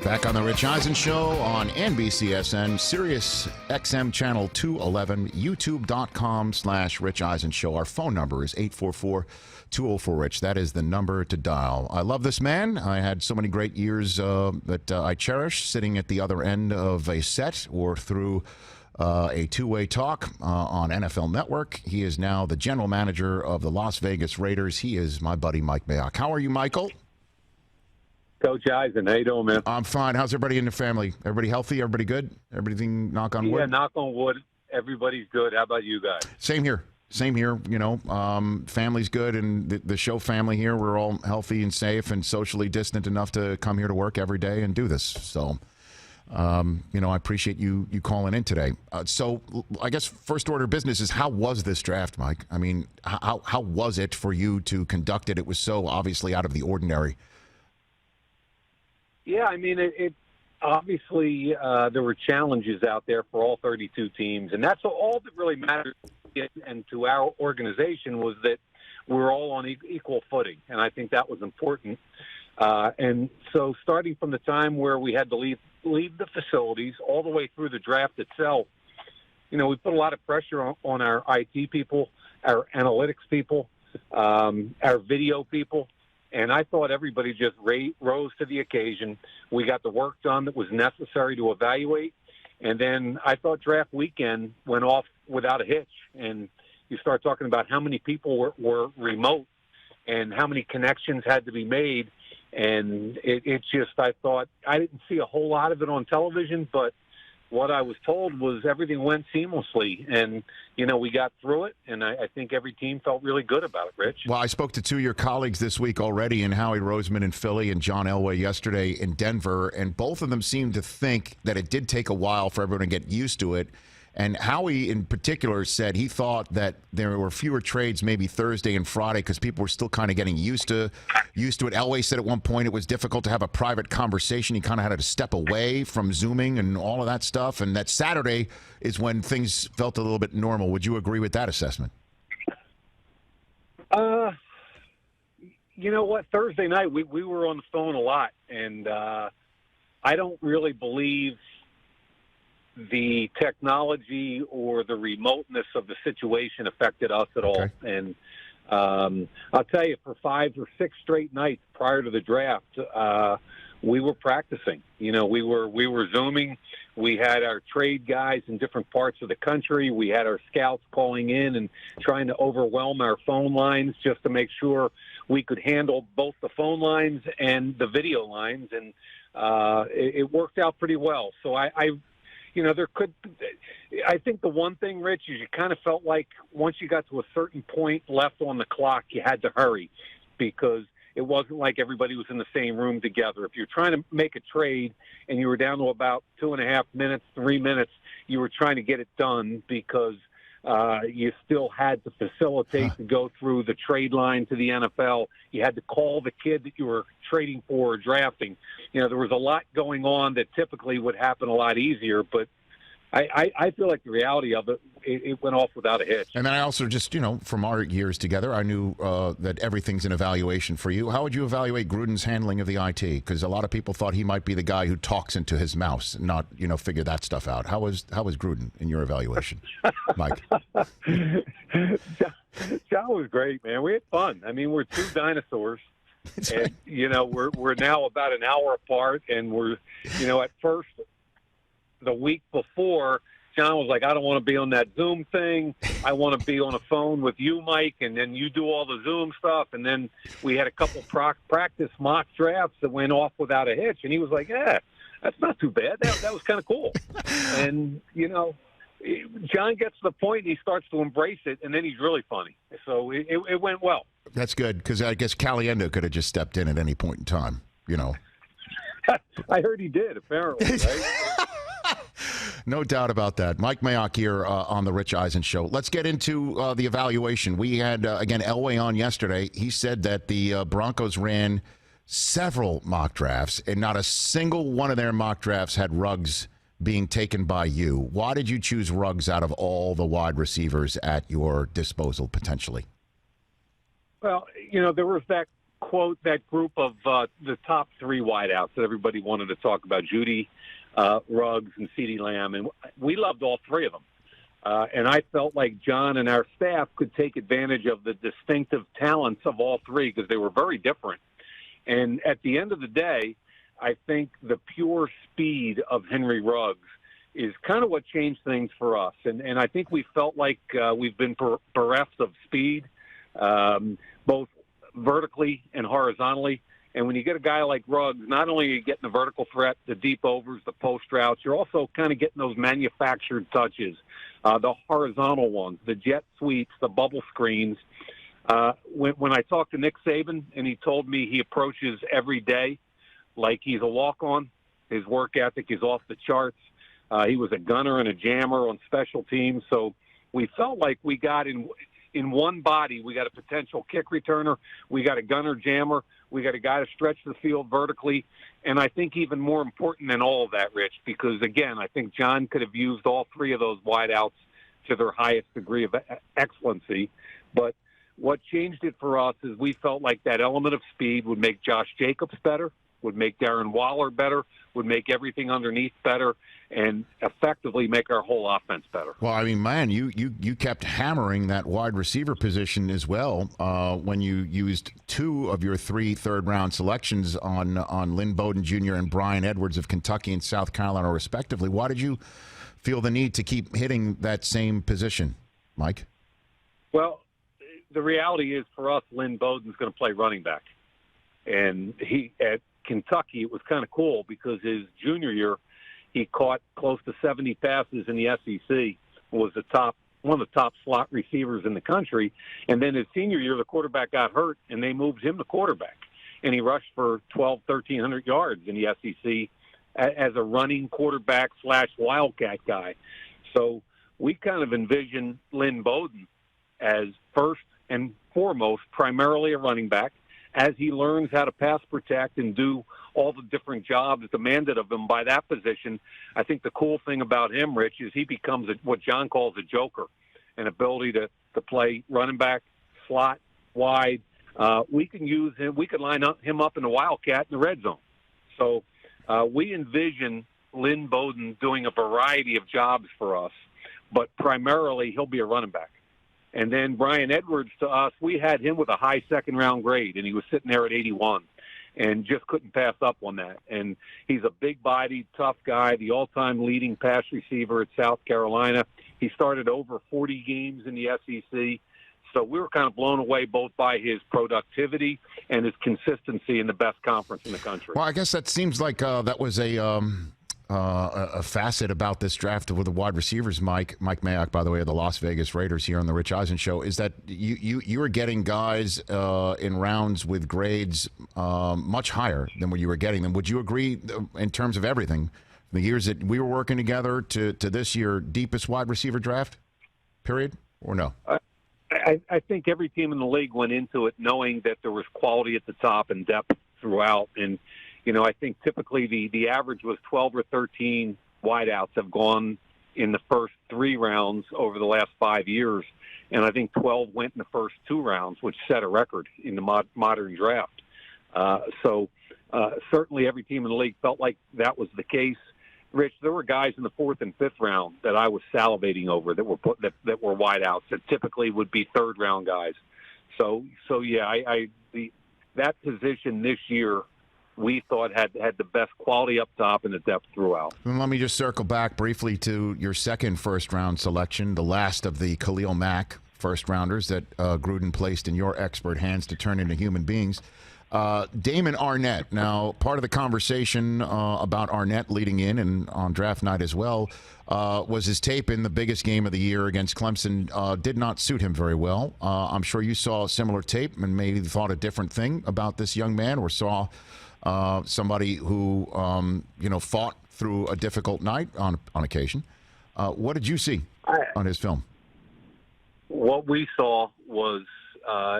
Back on the Rich Eisen Show on NBCSN, Sirius XM Channel 211, YouTube.com/Rich Eisen Show. Our phone number is 844-204-RICH. That is the number to dial. I love this man. I had so many great years that I cherish sitting at the other end of a set or through a two-way talk on NFL Network. He is now the general manager of the Las Vegas Raiders. He is my buddy Mike Mayock. How are you, Michael? Coach Eisen, how you doing, man? I'm fine. How's everybody in the family? Everybody healthy? Everybody good? Everything, knock on wood? Yeah, knock on wood. Everybody's good. How about you guys? Same here. Same here. You know, family's good, and the show family here, we're all healthy and safe and socially distant enough to come here to work every day and do this. So, you know, I appreciate you calling in today. So I guess first order of business is, how was this draft, Mike? I mean, how was it for you to conduct it? It was so obviously out of the ordinary. Yeah, I mean, it obviously there were challenges out there for all 32 teams, and that's all that really mattered. And to our organization was that we're all on equal footing, and I think that was important. And so starting from the time where we had to leave the facilities all the way through the draft itself, you know, we put a lot of pressure on our IT people, our analytics people, our video people. And I thought everybody just rose to the occasion. We got the work done that was necessary to evaluate. And then I thought draft weekend went off without a hitch. And you start talking about how many people were remote and how many connections had to be made. And it just, I thought, I didn't see a whole lot of it on television, but what I was told was everything went seamlessly, and, you know, we got through it, and I think every team felt really good about it, Rich. Well, I spoke to two of your colleagues this week already, and Howie Roseman in Philly and John Elway yesterday in Denver, and both of them seemed to think that it did take a while for everyone to get used to it. And Howie in particular said he thought that there were fewer trades maybe Thursday and Friday because people were still kind of getting used to it. Elway said at one point it was difficult to have a private conversation. He kind of had to step away from Zooming and all of that stuff. And that Saturday is when things felt a little bit normal. Would you agree with that assessment? You know what? Thursday night we were on the phone a lot, and I don't really believe the technology or the remoteness of the situation affected us at all. And I'll tell you, for 5 or 6 straight nights prior to the draft, we were practicing. You know, we were Zooming. We had our trade guys in different parts of the country. We had our scouts calling in and trying to overwhelm our phone lines just to make sure we could handle both the phone lines and the video lines. And it worked out pretty well. So you know, I think the one thing, Rich, is you kind of felt like once you got to a certain point left on the clock, you had to hurry because it wasn't like everybody was in the same room together. If you're trying to make a trade and you were down to about 2.5 minutes, 3 minutes, you were trying to get it done because you still had to facilitate to go through the trade line to the NFL. You had to call the kid that you were trading for or drafting. You know, there was a lot going on that typically would happen a lot easier, but I feel like the reality of it went off without a hitch. And then I also just, you know, from our years together, I knew that everything's an evaluation for you. How would you evaluate Gruden's handling of the IT? Because a lot of people thought he might be the guy who talks into his mouse and not, you know, figure that stuff out. How was Gruden in your evaluation, Mike? John was great, man. We had fun. I mean, we're two dinosaurs. That's and, right. you know, we're now about an hour apart, and we're, you know, at first, the week before, John was like, I don't want to be on that Zoom thing. I want to be on a phone with you, Mike, and then you do all the Zoom stuff. And then we had a couple practice mock drafts that went off without a hitch. And he was like, yeah, that's not too bad. That was kind of cool. And, you know, John gets to the point, and he starts to embrace it, and then he's really funny. So it went well. That's good, because I guess Caliendo could have just stepped in at any point in time, you know. I heard he did, apparently, right? No doubt about that. Mike Mayock here on the Rich Eisen Show. Let's get into the evaluation. We had, again, Elway on yesterday. He said that the Broncos ran several mock drafts, and not a single one of their mock drafts had Ruggs being taken by you. Why did you choose Ruggs out of all the wide receivers at your disposal, potentially? Well, you know, there was that quote that group of the top three wideouts that everybody wanted to talk about, Judy, Ruggs, and CeeDee Lamb, and we loved all three of them. And I felt like John and our staff could take advantage of the distinctive talents of all three because they were very different. And at the end of the day, I think the pure speed of Henry Ruggs is kind of what changed things for us. And I think we felt like we've been bereft of speed, both vertically and horizontally. And when you get a guy like Ruggs, not only are you getting the vertical threat, the deep overs, the post routes, you're also kind of getting those manufactured touches, the horizontal ones, the jet sweeps, the bubble screens. When I talked to Nick Saban and he told me he approaches every day like he's a walk-on, his work ethic is off the charts. He was a gunner and a jammer on special teams. So we felt like we got in one body, we got a potential kick returner, we got a gunner jammer, we got a guy to stretch the field vertically. And I think even more important than all of that, Rich, because, again, I think John could have used all three of those wideouts to their highest degree of excellency. But what changed it for us is we felt like that element of speed would make Josh Jacobs better, would make Darren Waller better, would make everything underneath better, and effectively make our whole offense better. Well, I mean, man, you kept hammering that wide receiver position as well when you used two of your three third-round selections on Lynn Bowden Jr. and Brian Edwards of Kentucky and South Carolina, respectively. Why did you feel the need to keep hitting that same position, Mike? Well, the reality is for us, Lynn Bowden's going to play running back. And he at Kentucky, it was kind of cool because his junior year, he caught close to 70 passes in the SEC, was one of the top slot receivers in the country. And then his senior year, the quarterback got hurt, and they moved him to quarterback. And he rushed for 1,300 yards in the SEC as a running quarterback / wildcat guy. So we kind of envision Lynn Bowden as first and foremost primarily a running back. As he learns how to pass protect and do all the different jobs demanded of him by that position, I think the cool thing about him, Rich, is he becomes what John calls a joker, an ability to play running back, slot, wide. We can use him. We could line him up in the wildcat in the red zone. So we envision Lynn Bowden doing a variety of jobs for us, but primarily he'll be a running back. And then Brian Edwards, to us, we had him with a high second-round grade, and he was sitting there at 81 and just couldn't pass up on that. And he's a big-bodied, tough guy, the all-time leading pass receiver at South Carolina. He started over 40 games in the SEC. So we were kind of blown away both by his productivity and his consistency in the best conference in the country. Well, I guess that seems like that was a facet about this draft with the wide receivers. Mike Mayock, by the way, of the Las Vegas Raiders here on the Rich Eisen Show, is that you were getting guys in rounds with grades much higher than what you were getting them. Would you agree in terms of everything, the years that we were working together to this year deepest wide receiver draft, period, or no? I think every team in the league went into it knowing that there was quality at the top and depth throughout. And you know, I think typically the average was 12 or 13 wideouts have gone in the first 3 rounds over the last 5 years. And I think 12 went in the first 2 rounds, which set a record in the modern draft. So certainly every team in the league felt like that was the case. Rich, there were guys in the 4th and 5th round that I was salivating over that were that were wideouts that typically would be 3rd round guys. So yeah, that position this year we thought had the best quality up top and the depth throughout. And let me just circle back briefly to your second first-round selection, the last of the Khalil Mack first-rounders that Gruden placed in your expert hands to turn into human beings. Damon Arnett. Now, part of the conversation about Arnett leading in and on draft night as well was his tape in the biggest game of the year against Clemson did not suit him very well. I'm sure you saw a similar tape and maybe thought a different thing about this young man, or saw somebody who fought through a difficult night on occasion. What did you see on his film? What we saw was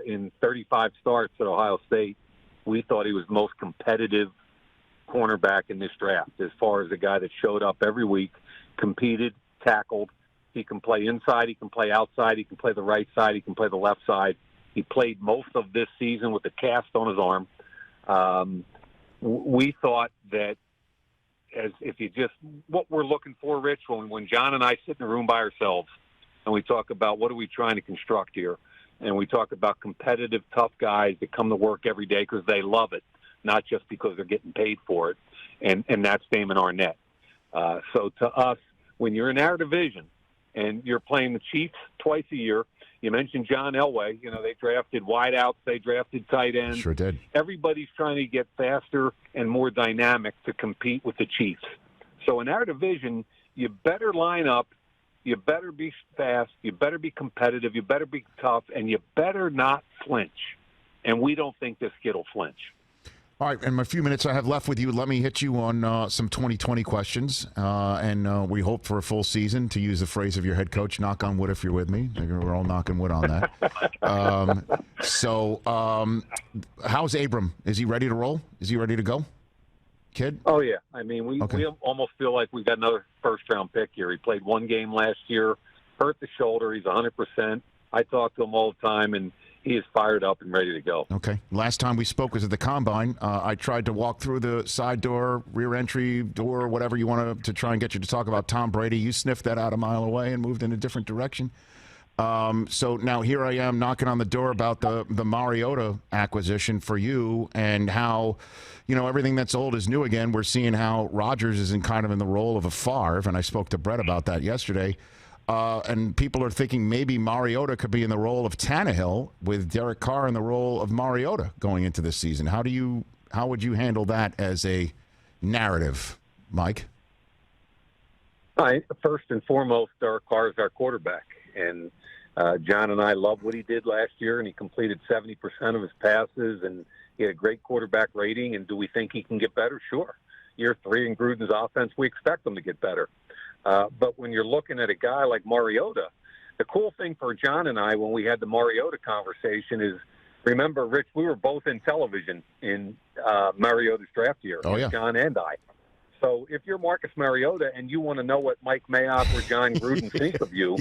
in 35 starts at Ohio State, we thought he was the most competitive cornerback in this draft, as far as a guy that showed up every week, competed, tackled. He can play inside, he can play outside, he can play the right side, he can play the left side. He played most of this season with a cast on his arm. We thought that what we're looking for, Rich, when John and I sit in a room by ourselves and we talk about what are we trying to construct here, and we talk about competitive, tough guys that come to work every day because they love it, not just because they're getting paid for it, and that's Damon Arnett. So to us, when you're in our division and you're playing the Chiefs twice a year, you mentioned John Elway. They drafted wideouts, they drafted tight ends. Sure did. Everybody's trying to get faster and more dynamic to compete with the Chiefs. So in our division, you better line up, you better be fast, you better be competitive, you better be tough, and you better not flinch. And we don't think this kid will flinch. All right, in a few minutes I have left with you, let me hit you on some 2020 questions. And we hope for a full season, to use the phrase of your head coach. Knock on wood if you're with me. We're all knocking wood on that. How's Abram? Is he ready to roll? Is he ready to go, kid? Oh, yeah. I mean, we almost feel like we've got another first-round pick here. He played one game last year, hurt the shoulder. He's 100%. I talk to him all the time, and he is fired up and ready to go. Okay. Last time we spoke was at the Combine. I tried to walk through the side door, rear entry door, whatever you want to try and get you to talk about Tom Brady. You sniffed that out a mile away and moved in a different direction. So now here I am knocking on the door about the Mariota acquisition for you, and how, everything that's old is new again. We're seeing how Rodgers is in the role of a Favre, and I spoke to Brett about that yesterday. And people are thinking maybe Mariota could be in the role of Tannehill, with Derek Carr in the role of Mariota going into this season. How would you handle that as a narrative, Mike? First and foremost, Derek Carr is our quarterback. And John and I love what he did last year, and he completed 70% of his passes, and he had a great quarterback rating. And do we think he can get better? Sure. Year 3 in Gruden's offense, we expect him to get better. But when you're looking at a guy like Mariota, the cool thing for John and I when we had the Mariota conversation is, remember, Rich, we were both in television in Mariota's draft year, John and I. So if you're Marcus Mariota and you want to know what Mike Mayock or John Gruden think of you,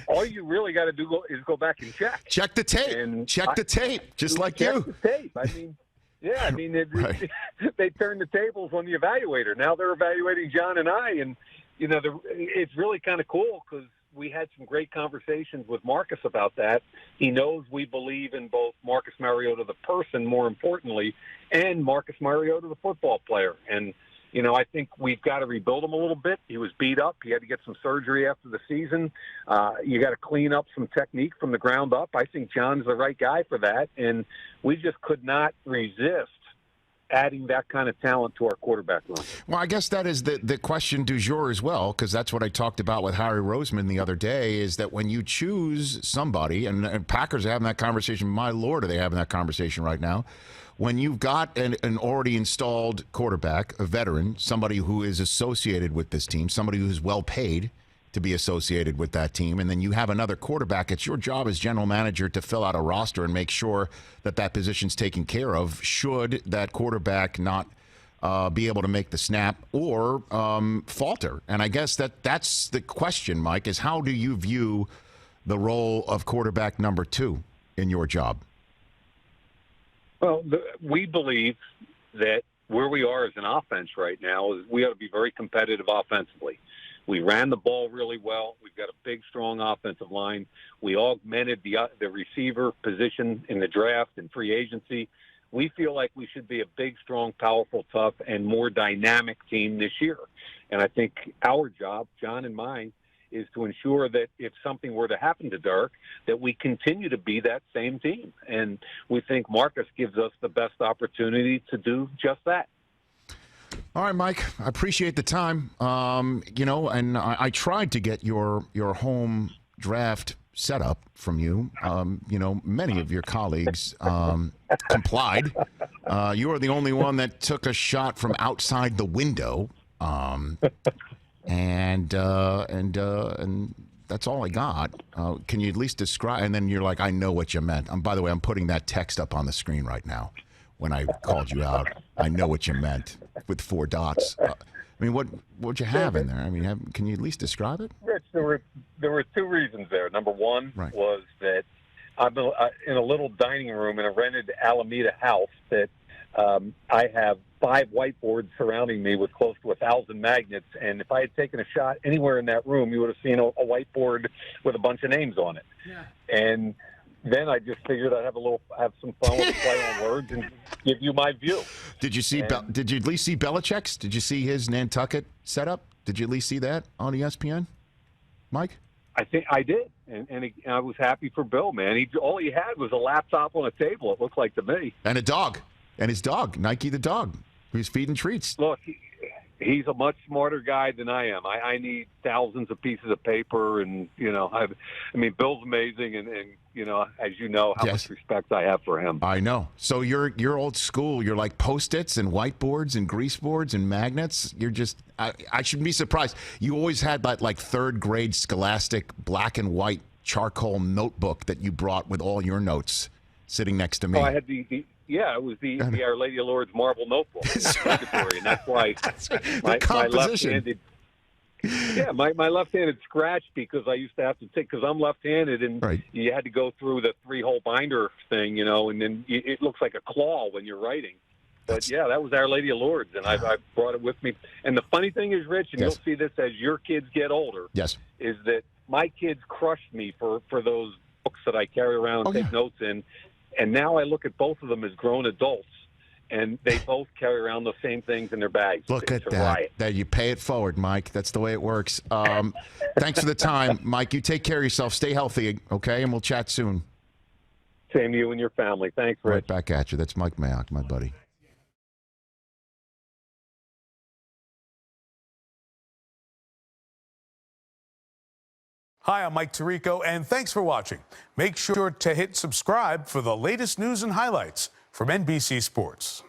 all you really got to do is go back and check. Check the tape. Check the tape, just like you. Check the tape. They turned the tables on the evaluator. Now they're evaluating John and I, and it's really kind of cool because we had some great conversations with Marcus about that. He knows we believe in both Marcus Mariota, the person, more importantly, and Marcus Mariota, the football player. And I think we've got to rebuild him a little bit. He was beat up. He had to get some surgery after the season. You got to clean up some technique from the ground up. I think John's the right guy for that, and we just could not resist adding that kind of talent to our quarterback room. Well, I guess that is the question du jour as well, because that's what I talked about with Harry Roseman the other day, is that when you choose somebody, and Packers are having that conversation, my Lord, are they having that conversation right now, when you've got an already installed quarterback, a veteran, somebody who is associated with this team, somebody who's well paid to be associated with that team, and then you have another quarterback, it's your job as general manager to fill out a roster and make sure that that position's taken care of should that quarterback not be able to make the snap or falter. And I guess that's the question, Mike, is how do you view the role of quarterback number 2 in your job? Well, we believe that where we are as an offense right now is we ought to be very competitive offensively. We ran the ball really well. We've got a big, strong offensive line. We augmented the receiver position in the draft and free agency. We feel like we should be a big, strong, powerful, tough, and more dynamic team this year. And I think our job, John and mine, is to ensure that if something were to happen to Dirk, that we continue to be that same team. And we think Marcus gives us the best opportunity to do just that. All right, Mike, I appreciate the time. And I tried to get your home draft setup from you. Many of your colleagues complied. You were the only one that took a shot from outside the window. And that's all I got. Can you at least describe? And then you're like, I know what you meant. By the way, I'm putting that text up on the screen right now. When I called you out, I know what you meant with 4 dots. What'd you have in there? Can you at least describe it? Rich, there were 2 reasons there. Number one was that I'm in a little dining room in a rented Alameda house that I have 5 whiteboards surrounding me with close to 1,000 magnets. And if I had taken a shot anywhere in that room, you would have seen a whiteboard with a bunch of names on it. Yeah. And then I just figured I'd have some fun with the play on words and give you my view. Did you see? Did you at least see Belichick's? Did you see his Nantucket setup? Did you at least see that on ESPN, Mike? I think I did, and I was happy for Bill, man. All he had was a laptop on a table, it looked like to me. And a dog. And his dog, Nike the dog, who's feeding treats. Look, he's a much smarter guy than I am. I need thousands of pieces of paper, and, I mean, Bill's amazing, and as you know, how much respect I have for him. I know. So you're old school. You're like Post-its and whiteboards and grease boards and magnets. You're just, I shouldn't be surprised. You always had that like third grade Scholastic black and white charcoal notebook that you brought with all your notes sitting next to me. Oh, I had it was the Our Lady of Lourdes marble notebook. And that's why my left-handed. Yeah, my left-handed scratched because I used to have to take, because I'm left-handed, and you had to go through the 3-hole binder thing, and then it looks like a claw when you're writing. But yeah, that was Our Lady of Lourdes, and I brought it with me. And the funny thing is, Rich, and you'll see this as your kids get older, is that my kids crushed me for those books that I carry around and take notes in. And now I look at both of them as grown adults, and they both carry around the same things in their bags. Look at that. That you pay it forward, Mike. That's the way it works. Thanks for the time, Mike. You take care of yourself. Stay healthy, okay? And we'll chat soon. Same to you and your family. Thanks, Rich. Right back at you. That's Mike Mayock, my buddy. Hi, I'm Mike Tirico, and thanks for watching. Make sure to hit subscribe for the latest news and highlights from NBC Sports.